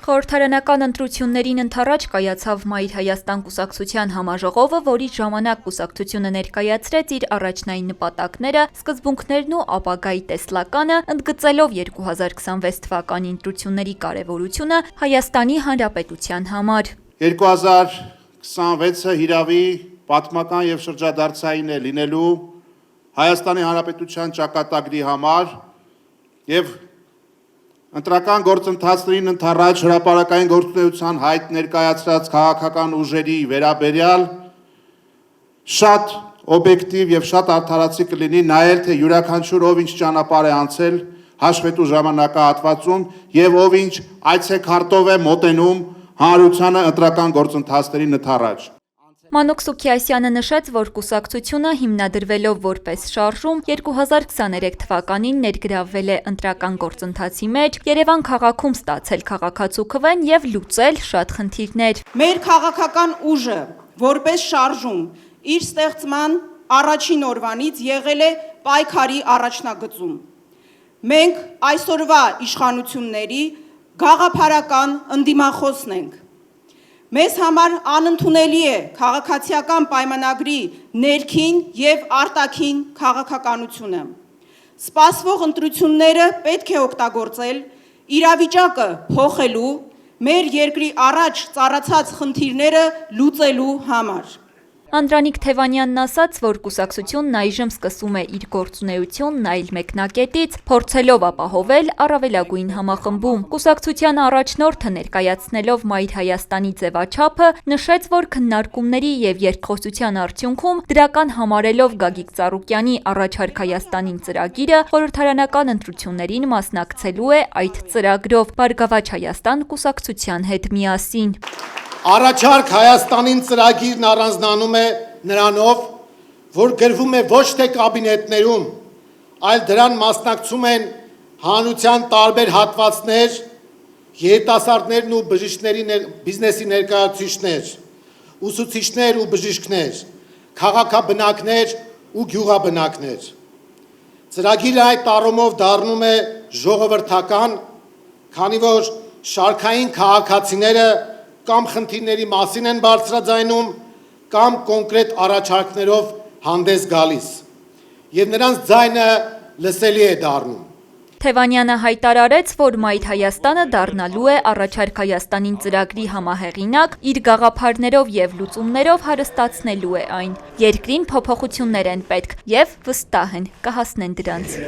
Խորհրդարանական ընտրություններին ընդառաջ կայացավ Մայր Հայաստան կուսակցության համաժողովը, որի ժամանակ կուսակցությունը ներկայացրեց իր առաջնային նպատակները, սկզբունքներն ու ապագայի տեսլականը, ընդգծելով 2026 թվականի ընտրությունների կարևորությունը Հայաստանի Հանրապետության համար։ 2026-ը հիրավի պատմական և շրջադարձային է լինելու Հայաստանի Հանրապետության ճակատագրի համար և ընտրական գործընթացներին ընդառաջ հրապարակային գործունեության հայտ ներկայացրած քաղաքական ուժերի վերաբերյալ շատ օբյեկտիվ և շատ արդարացի կլինի նայել, թե յուրաքանչյուր ով ինչ ճանապարհ է անցել հաշվետու ժամանակահատվածում և ով ինչ այցեքարտով է մոտենում հանրությանը ընտրական գործընթացներին ընդառաջ։ Մանուկ Սուքիասյանը նշեց, որ կուսակցությունը հիմնադրվելով որպես շարժում 2023 թվականին ներգրավվել է ընտրական գործընթացի մեջ, Երևան քաղաքում ստացել քաղաքացու քվեն և լուծել շատ խնդիրներ։ Մեր քաղաքական ուժը որպես շարժում իր ստեղծման առաջին օրվանից եղել է պայքարի առաջնագծում։ Մենք այսօրվա իշխանությունների գաղափարական ընդդիմախոսն ենք։ Մեզ համար անընդունելի է քաղաքացիական պայմանագրի ներքին և արտաքին քաղաքականությունը։ Սպասվող ընտրությունները պետք է օգտագործել իրավիճակը փոխելու, մեր երկրի առաջ ծառացած խնդիրները լուծելու համար։ Անդրանիկ Թևանյանն ասաց, որ կուսակցությունն այժմ սկսում է իր գործունեությունն այլ մեկնակետից, փորձելով ապահովել առավելագույն համախմբում։ Կուսակցության առաջնորդը ներկայացնելով Մայր Հայաստանի ձևաչափը, նշեց, որ քննարկումների և երկխոսության արդյունքում դրական համարելով Գագիկ Ծառուկյանի «Առաջարկ Հայաստանին» ծրագիրը, խորհրդարանական ընտրություններին մասնակցելու է այդ ծրագրով «Բարգավաճ Հայաստան» կուսակցության հետ միասին։ Առաջարկ Հայաստանին ծրագիրն առանձնանում է նրանով, որ գրվում է ոչ թե կաբինետներում, այլ դրան մասնակցում են հանրության տարբեր հատվածներ, երիտասարդներն ու բիզնեսի ներկայացուցիչներ, ուսուցիչներ ու բժիշկներ, քաղաքաբնակներ ու գյուղաբնակներ։ Ծրագիրը այդ առումով դառնում է ժողովրդական, քանի որ շարքային քաղաքացիները կամ խնդիրների մասին են բարձրաձայնում, կամ կոնկրետ առաջարկներով հանդես գալիս, և նրանց ձայնը լսելի է դառնում։ Թևանյանը հայտարարեց, որ Մայր Հայաստանը դառնալու է «Առաջարկ Հայաստանին» ծրագրի համահեղինակ, իր գաղափարներով և լուծումներով հարստացնելու է այն։ Երկրին փոփոխություններ են պետք և վստահ են կհասնեն դրանց։